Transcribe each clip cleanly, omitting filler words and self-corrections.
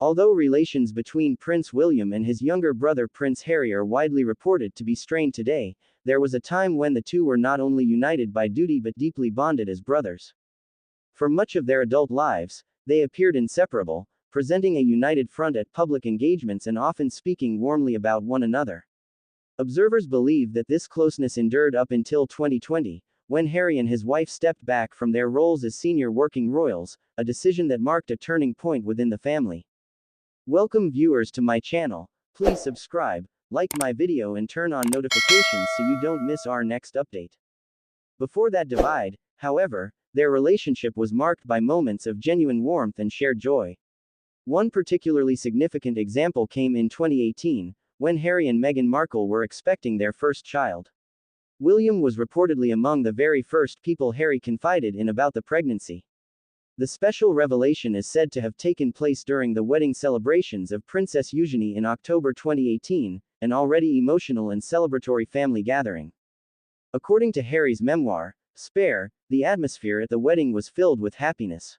Although relations between Prince William and his younger brother Prince Harry are widely reported to be strained today, there was a time when the two were not only united by duty but deeply bonded as brothers. For much of their adult lives, they appeared inseparable, presenting a united front at public engagements and often speaking warmly about one another. Observers believe that this closeness endured up until 2020, when Harry and his wife stepped back from their roles as senior working royals, a decision that marked a turning point within the family. Welcome viewers to my channel. Please subscribe, like my video and turn on notifications so you don't miss our next update. Before that divide, however, their relationship was marked by moments of genuine warmth and shared joy. One particularly significant example came in 2018, when Harry and Meghan Markle were expecting their first child. William was reportedly among the very first people Harry confided in about the pregnancy. The special revelation is said to have taken place during the wedding celebrations of Princess Eugenie in October 2018, an already emotional and celebratory family gathering. According to Harry's memoir, Spare, the atmosphere at the wedding was filled with happiness.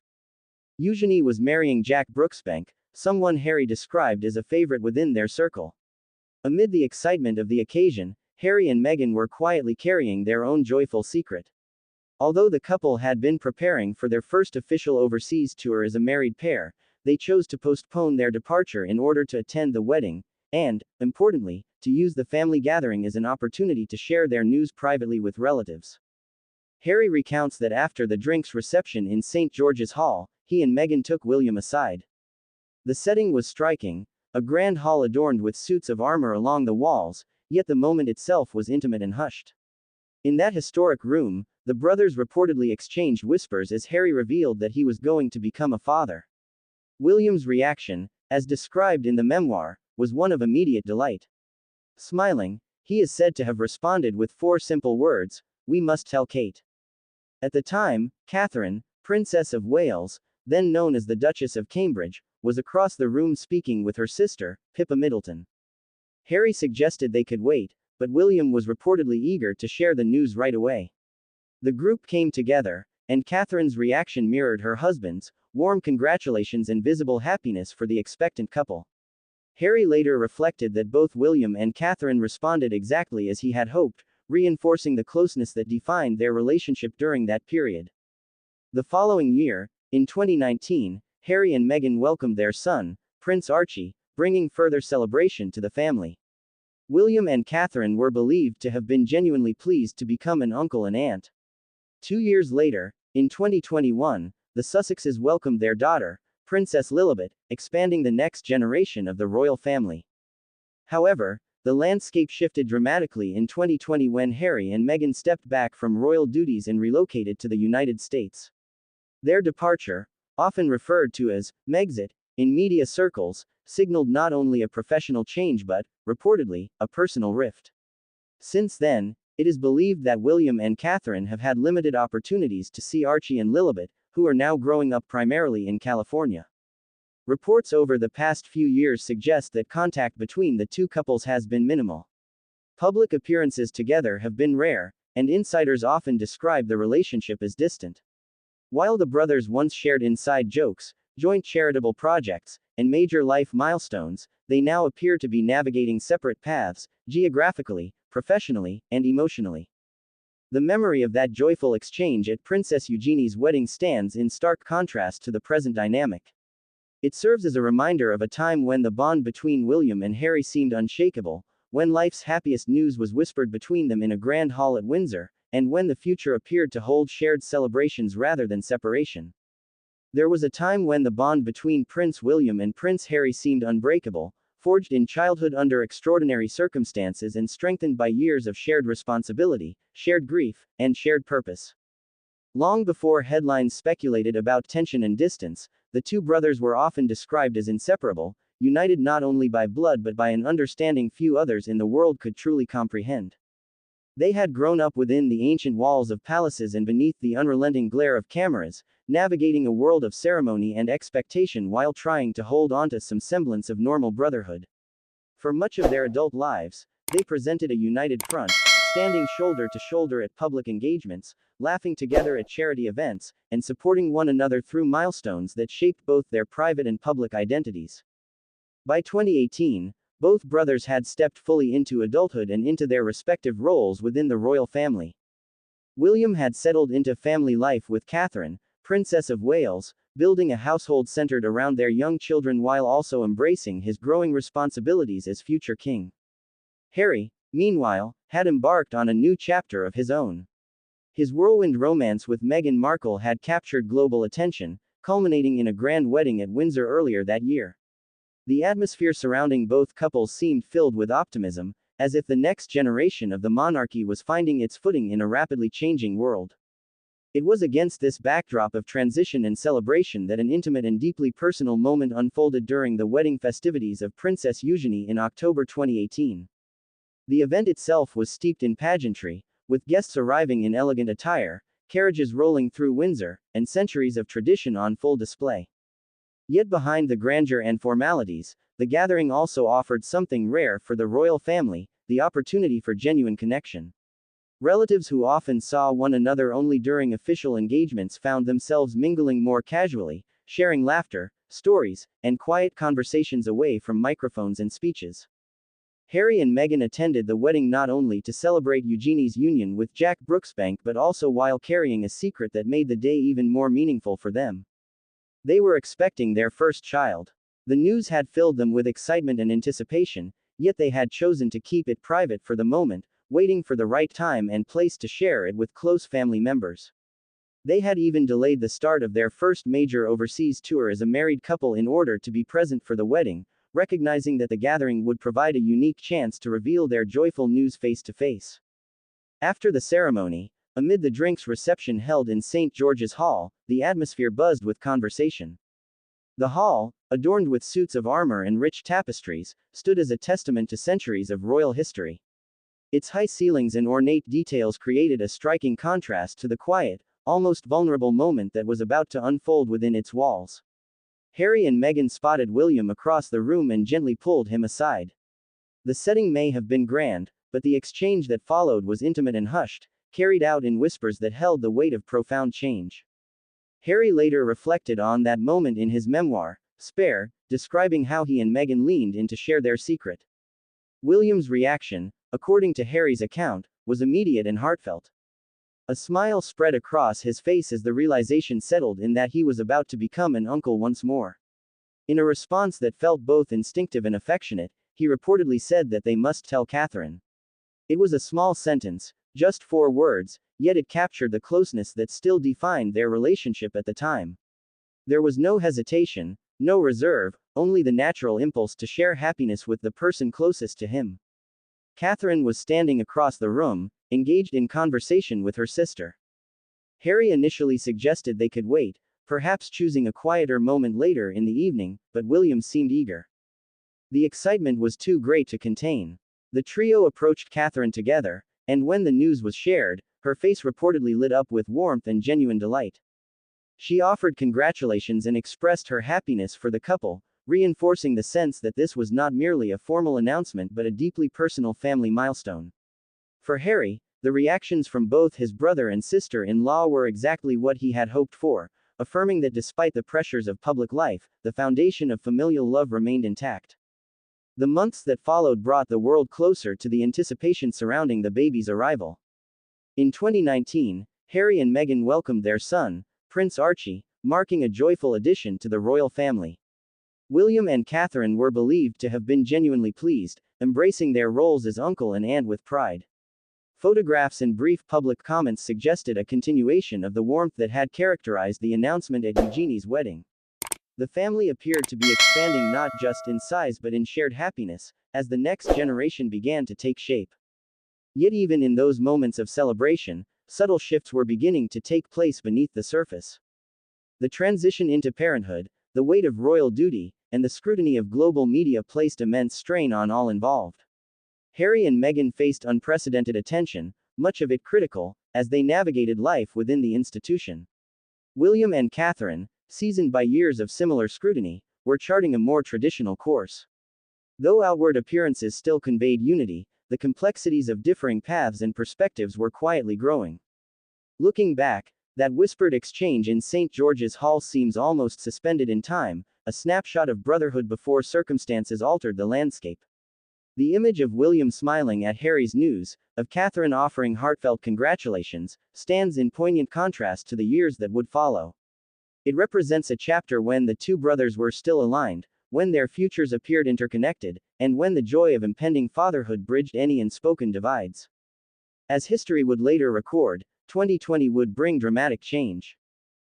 Eugenie was marrying Jack Brooksbank, someone Harry described as a favorite within their circle. Amid the excitement of the occasion, Harry and Meghan were quietly carrying their own joyful secret. Although the couple had been preparing for their first official overseas tour as a married pair, they chose to postpone their departure in order to attend the wedding, and, importantly, to use the family gathering as an opportunity to share their news privately with relatives. Harry recounts that after the drinks reception in St. George's Hall, he and Meghan took William aside. The setting was striking, a grand hall adorned with suits of armor along the walls, yet the moment itself was intimate and hushed. In that historic room, the brothers reportedly exchanged whispers as Harry revealed that he was going to become a father. William's reaction, as described in the memoir, was one of immediate delight. Smiling, he is said to have responded with 4 simple words: "We must tell Kate." At the time, Catherine, Princess of Wales, then known as the Duchess of Cambridge, was across the room speaking with her sister, Pippa Middleton. Harry suggested they could wait, but William was reportedly eager to share the news right away. The group came together, and Catherine's reaction mirrored her husband's: warm congratulations and visible happiness for the expectant couple. Harry later reflected that both William and Catherine responded exactly as he had hoped, reinforcing the closeness that defined their relationship during that period. The following year, in 2019, Harry and Meghan welcomed their son, Prince Archie, bringing further celebration to the family. William and Catherine were believed to have been genuinely pleased to become an uncle and aunt. 2 years later, in 2021, the Sussexes welcomed their daughter, Princess Lilibet, expanding the next generation of the royal family. However, the landscape shifted dramatically in 2020 when Harry and Meghan stepped back from royal duties and relocated to the United States. Their departure, often referred to as Megxit in media circles, signaled not only a professional change but, reportedly, a personal rift. Since then, it is believed that William and Catherine have had limited opportunities to see Archie and Lilibet, who are now growing up primarily in California. Reports over the past few years suggest that contact between the two couples has been minimal. Public appearances together have been rare, and insiders often describe the relationship as distant. While the brothers once shared inside jokes, joint charitable projects, and major life milestones, they now appear to be navigating separate paths, geographically, professionally, and emotionally. The memory of that joyful exchange at Princess Eugenie's wedding stands in stark contrast to the present dynamic. It serves as a reminder of a time when the bond between William and Harry seemed unshakable, when life's happiest news was whispered between them in a grand hall at Windsor, and when the future appeared to hold shared celebrations rather than separation. There was a time when the bond between Prince William and Prince Harry seemed unbreakable, forged in childhood under extraordinary circumstances and strengthened by years of shared responsibility, shared grief, and shared purpose. Long before headlines speculated about tension and distance, the two brothers were often described as inseparable, united not only by blood but by an understanding few others in the world could truly comprehend. They had grown up within the ancient walls of palaces and beneath the unrelenting glare of cameras, navigating a world of ceremony and expectation while trying to hold on to some semblance of normal brotherhood. For much of their adult lives, they presented a united front, standing shoulder to shoulder at public engagements, laughing together at charity events, and supporting one another through milestones that shaped both their private and public identities. By 2018, both brothers had stepped fully into adulthood and into their respective roles within the royal family. William had settled into family life with Catherine, Princess of Wales, building a household centered around their young children while also embracing his growing responsibilities as future king. Harry, meanwhile, had embarked on a new chapter of his own. His whirlwind romance with Meghan Markle had captured global attention, culminating in a grand wedding at Windsor earlier that year. The atmosphere surrounding both couples seemed filled with optimism, as if the next generation of the monarchy was finding its footing in a rapidly changing world. It was against this backdrop of transition and celebration that an intimate and deeply personal moment unfolded during the wedding festivities of Princess Eugenie in October 2018. The event itself was steeped in pageantry, with guests arriving in elegant attire, carriages rolling through Windsor, and centuries of tradition on full display. Yet behind the grandeur and formalities, the gathering also offered something rare for the royal family, the opportunity for genuine connection. Relatives who often saw one another only during official engagements found themselves mingling more casually, sharing laughter, stories, and quiet conversations away from microphones and speeches. Harry and Meghan attended the wedding not only to celebrate Eugenie's union with Jack Brooksbank but also while carrying a secret that made the day even more meaningful for them. They were expecting their first child. The news had filled them with excitement and anticipation, yet they had chosen to keep it private for the moment, waiting for the right time and place to share it with close family members. They had even delayed the start of their first major overseas tour as a married couple in order to be present for the wedding, recognizing that the gathering would provide a unique chance to reveal their joyful news face to face. After the ceremony, amid the drinks reception held in St. George's Hall, the atmosphere buzzed with conversation. The hall, adorned with suits of armor and rich tapestries, stood as a testament to centuries of royal history. Its high ceilings and ornate details created a striking contrast to the quiet, almost vulnerable moment that was about to unfold within its walls. Harry and Meghan spotted William across the room and gently pulled him aside. The setting may have been grand, but the exchange that followed was intimate and hushed, carried out in whispers that held the weight of profound change. Harry later reflected on that moment in his memoir, Spare, describing how he and Meghan leaned in to share their secret. William's reaction, according to Harry's account, was immediate and heartfelt. A smile spread across his face as the realization settled in that he was about to become an uncle once more. In a response that felt both instinctive and affectionate, he reportedly said that they must tell Catherine. It was a small sentence, just 4 words, yet it captured the closeness that still defined their relationship at the time. There was no hesitation, no reserve, only the natural impulse to share happiness with the person closest to him. Catherine was standing across the room, engaged in conversation with her sister. Harry initially suggested they could wait, perhaps choosing a quieter moment later in the evening, but William seemed eager. The excitement was too great to contain. The trio approached Catherine together, and when the news was shared, her face reportedly lit up with warmth and genuine delight. She offered congratulations and expressed her happiness for the couple, reinforcing the sense that this was not merely a formal announcement but a deeply personal family milestone. For Harry, the reactions from both his brother and sister-in-law were exactly what he had hoped for, affirming that despite the pressures of public life, the foundation of familial love remained intact. The months that followed brought the world closer to the anticipation surrounding the baby's arrival. In 2019, Harry and Meghan welcomed their son, Prince Archie, marking a joyful addition to the royal family. William and Catherine were believed to have been genuinely pleased, embracing their roles as uncle and aunt with pride. Photographs and brief public comments suggested a continuation of the warmth that had characterized the announcement at Eugenie's wedding. The family appeared to be expanding not just in size but in shared happiness, as the next generation began to take shape. Yet even in those moments of celebration, subtle shifts were beginning to take place beneath the surface. The transition into parenthood, the weight of royal duty, and the scrutiny of global media placed immense strain on all involved. Harry and Meghan faced unprecedented attention, much of it critical, as they navigated life within the institution. William and Catherine, seasoned by years of similar scrutiny, were charting a more traditional course. Though outward appearances still conveyed unity, the complexities of differing paths and perspectives were quietly growing. Looking back, that whispered exchange in St. George's Hall seems almost suspended in time, a snapshot of brotherhood before circumstances altered the landscape. The image of William smiling at Harry's news, of Catherine offering heartfelt congratulations, stands in poignant contrast to the years that would follow. It represents a chapter when the two brothers were still aligned, when their futures appeared interconnected, and when the joy of impending fatherhood bridged any unspoken divides. As history would later record, 2020 would bring dramatic change.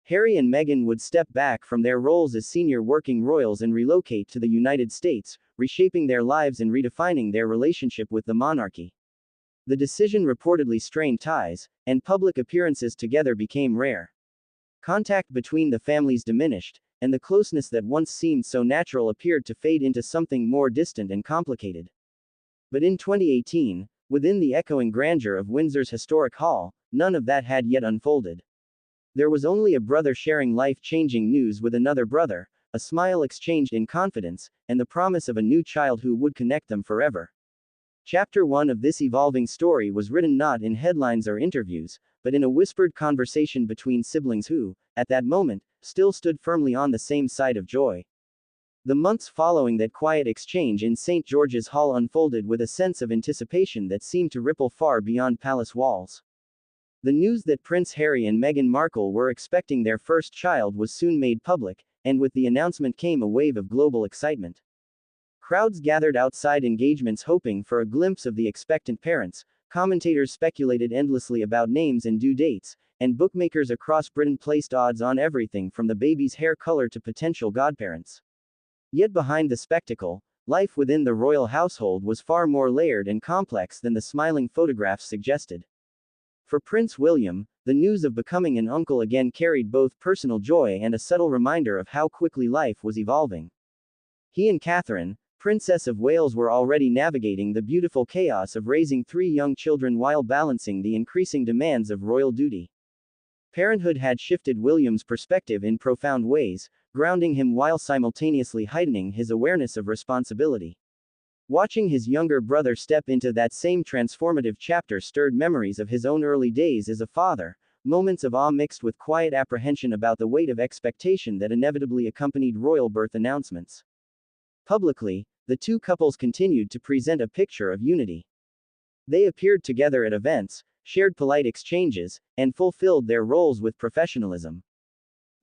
Harry and Meghan would step back from their roles as senior working royals and relocate to the United States, reshaping their lives and redefining their relationship with the monarchy. The decision reportedly strained ties, and public appearances together became rare. Contact between the families diminished, and the closeness that once seemed so natural appeared to fade into something more distant and complicated. But in 2018, within the echoing grandeur of Windsor's historic hall, none of that had yet unfolded. There was only a brother sharing life-changing news with another brother, a smile exchanged in confidence, and the promise of a new child who would connect them forever. Chapter 1 of this evolving story was written not in headlines or interviews, but in a whispered conversation between siblings who, at that moment, still stood firmly on the same side of joy. The months following that quiet exchange in St. George's Hall unfolded with a sense of anticipation that seemed to ripple far beyond palace walls. The news that Prince Harry and Meghan Markle were expecting their first child was soon made public, and with the announcement came a wave of global excitement. Crowds gathered outside engagements hoping for a glimpse of the expectant parents, commentators speculated endlessly about names and due dates, and bookmakers across Britain placed odds on everything from the baby's hair color to potential godparents. Yet behind the spectacle, life within the royal household was far more layered and complex than the smiling photographs suggested. For Prince William, the news of becoming an uncle again carried both personal joy and a subtle reminder of how quickly life was evolving. He and Catherine, Princess of Wales, were already navigating the beautiful chaos of raising 3 young children while balancing the increasing demands of royal duty. Parenthood had shifted William's perspective in profound ways, grounding him while simultaneously heightening his awareness of responsibility. Watching his younger brother step into that same transformative chapter stirred memories of his own early days as a father, moments of awe mixed with quiet apprehension about the weight of expectation that inevitably accompanied royal birth announcements. Publicly, the two couples continued to present a picture of unity. They appeared together at events, shared polite exchanges, and fulfilled their roles with professionalism.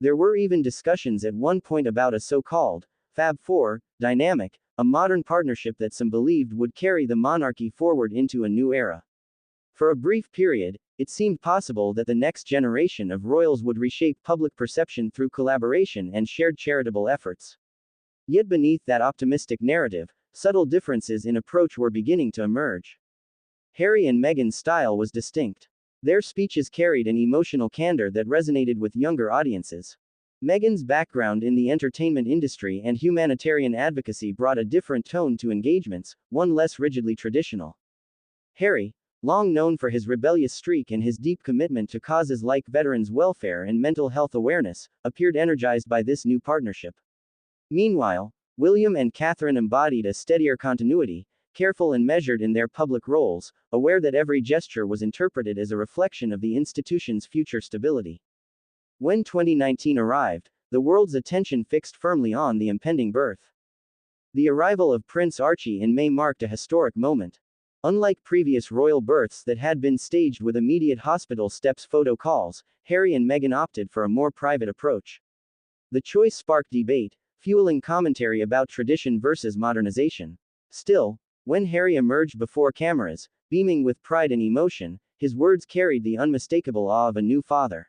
There were even discussions at one point about a so-called Fab Four dynamic, a modern partnership that some believed would carry the monarchy forward into a new era. For a brief period, it seemed possible that the next generation of royals would reshape public perception through collaboration and shared charitable efforts. Yet beneath that optimistic narrative, subtle differences in approach were beginning to emerge. Harry and Meghan's style was distinct. Their speeches carried an emotional candor that resonated with younger audiences. Meghan's background in the entertainment industry and humanitarian advocacy brought a different tone to engagements, one less rigidly traditional. Harry, long known for his rebellious streak and his deep commitment to causes like veterans' welfare and mental health awareness, appeared energized by this new partnership. Meanwhile, William and Catherine embodied a steadier continuity, careful and measured in their public roles, aware that every gesture was interpreted as a reflection of the institution's future stability. When 2019 arrived, the world's attention fixed firmly on the impending birth. The arrival of Prince Archie in May marked a historic moment. Unlike previous royal births that had been staged with immediate hospital steps photo calls, Harry and Meghan opted for a more private approach. The choice sparked debate, fueling commentary about tradition versus modernization. Still, when Harry emerged before cameras, beaming with pride and emotion, his words carried the unmistakable awe of a new father.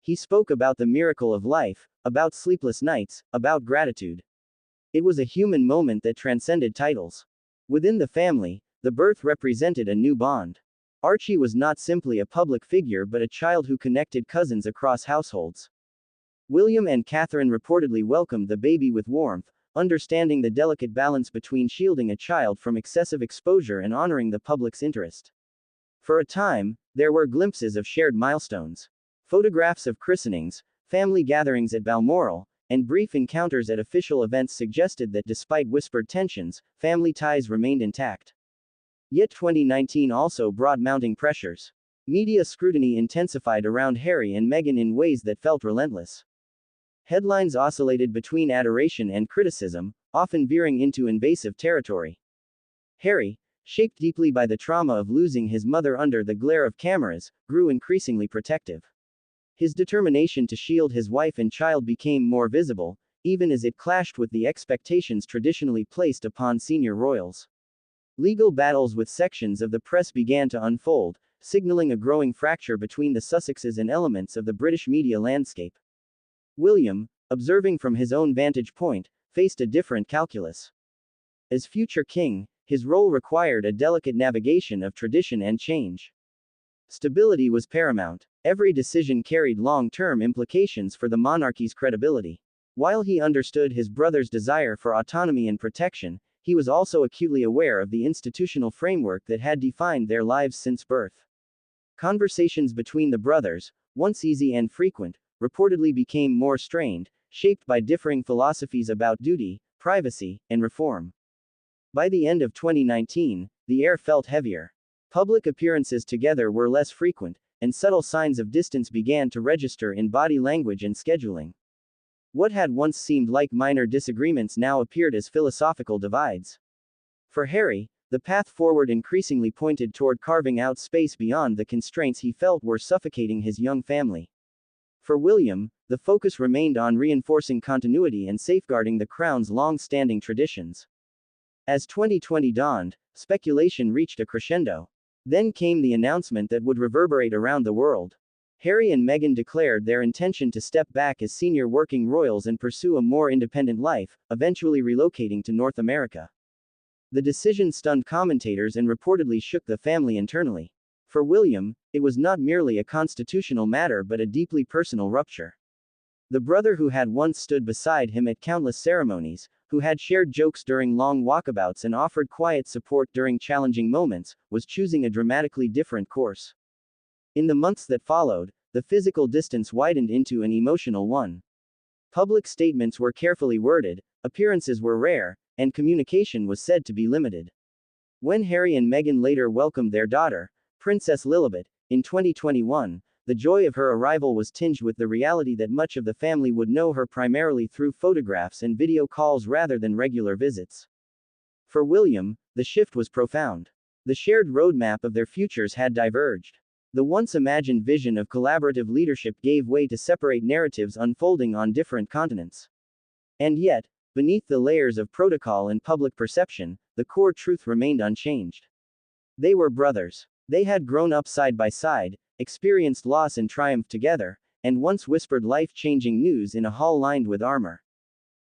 He spoke about the miracle of life, about sleepless nights, about gratitude. It was a human moment that transcended titles. Within the family, the birth represented a new bond. Archie was not simply a public figure but a child who connected cousins across households. William and Catherine reportedly welcomed the baby with warmth, understanding the delicate balance between shielding a child from excessive exposure and honoring the public's interest. For a time, there were glimpses of shared milestones. Photographs of christenings, family gatherings at Balmoral, and brief encounters at official events suggested that despite whispered tensions, family ties remained intact. Yet 2019 also brought mounting pressures. Media scrutiny intensified around Harry and Meghan in ways that felt relentless. Headlines oscillated between adoration and criticism, often veering into invasive territory. Harry, shaped deeply by the trauma of losing his mother under the glare of cameras, grew increasingly protective. His determination to shield his wife and child became more visible, even as it clashed with the expectations traditionally placed upon senior royals. Legal battles with sections of the press began to unfold, signaling a growing fracture between the Sussexes and elements of the British media landscape. William, observing from his own vantage point, faced a different calculus. As future king, his role required a delicate navigation of tradition and change. Stability was paramount. Every decision carried long-term implications for the monarchy's credibility. While he understood his brother's desire for autonomy and protection, he was also acutely aware of the institutional framework that had defined their lives since birth. Conversations between the brothers, once easy and frequent, reportedly became more strained, shaped by differing philosophies about duty, privacy, and reform. By the end of 2019, the air felt heavier. Public appearances together were less frequent, and subtle signs of distance began to register in body language and scheduling. What had once seemed like minor disagreements now appeared as philosophical divides. For Harry, the path forward increasingly pointed toward carving out space beyond the constraints he felt were suffocating his young family. For William, the focus remained on reinforcing continuity and safeguarding the crown's long-standing traditions. As 2020 dawned, speculation reached a crescendo. Then came the announcement that would reverberate around the world. Harry and Meghan declared their intention to step back as senior working royals and pursue a more independent life, eventually relocating to North America. The decision stunned commentators and reportedly shook the family internally. For William, it was not merely a constitutional matter but a deeply personal rupture. The brother who had once stood beside him at countless ceremonies, who had shared jokes during long walkabouts and offered quiet support during challenging moments, was choosing a dramatically different course. In the months that followed, the physical distance widened into an emotional one. Public statements were carefully worded, appearances were rare, and communication was said to be limited. When Harry and Meghan later welcomed their daughter, Princess Lilibet, in 2021, the joy of her arrival was tinged with the reality that much of the family would know her primarily through photographs and video calls rather than regular visits. For William, the shift was profound. The shared roadmap of their futures had diverged. The once imagined vision of collaborative leadership gave way to separate narratives unfolding on different continents. And yet, beneath the layers of protocol and public perception, the core truth remained unchanged. They were brothers. They had grown up side by side, experienced loss and triumph together, and once whispered life-changing news in a hall lined with armor.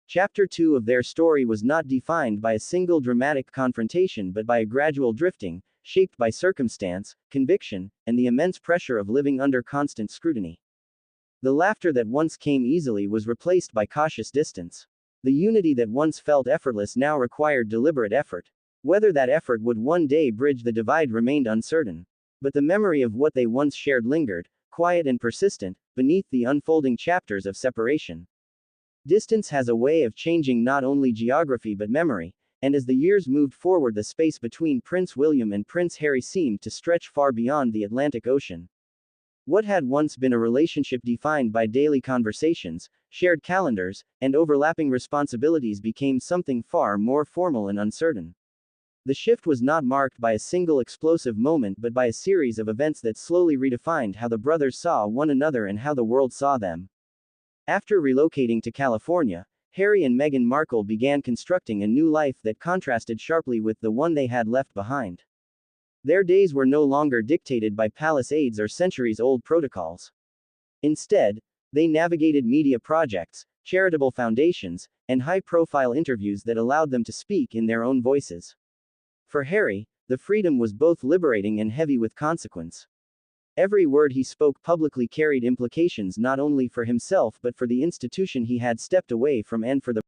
Chapter 2 of their story was not defined by a single dramatic confrontation but by a gradual drifting, shaped by circumstance, conviction, and the immense pressure of living under constant scrutiny. The laughter that once came easily was replaced by cautious distance. The unity that once felt effortless now required deliberate effort. Whether that effort would one day bridge the divide remained uncertain. But the memory of what they once shared lingered, quiet and persistent, beneath the unfolding chapters of separation. Distance has a way of changing not only geography but memory, and as the years moved forward, the space between Prince William and Prince Harry seemed to stretch far beyond the Atlantic Ocean. What had once been a relationship defined by daily conversations, shared calendars, and overlapping responsibilities became something far more formal and uncertain. The shift was not marked by a single explosive moment but by a series of events that slowly redefined how the brothers saw one another and how the world saw them. After relocating to California, Harry and Meghan Markle began constructing a new life that contrasted sharply with the one they had left behind. Their days were no longer dictated by palace aides or centuries-old protocols. Instead, they navigated media projects, charitable foundations, and high-profile interviews that allowed them to speak in their own voices. For Harry, the freedom was both liberating and heavy with consequence. Every word he spoke publicly carried implications not only for himself but for the institution he had stepped away from and for the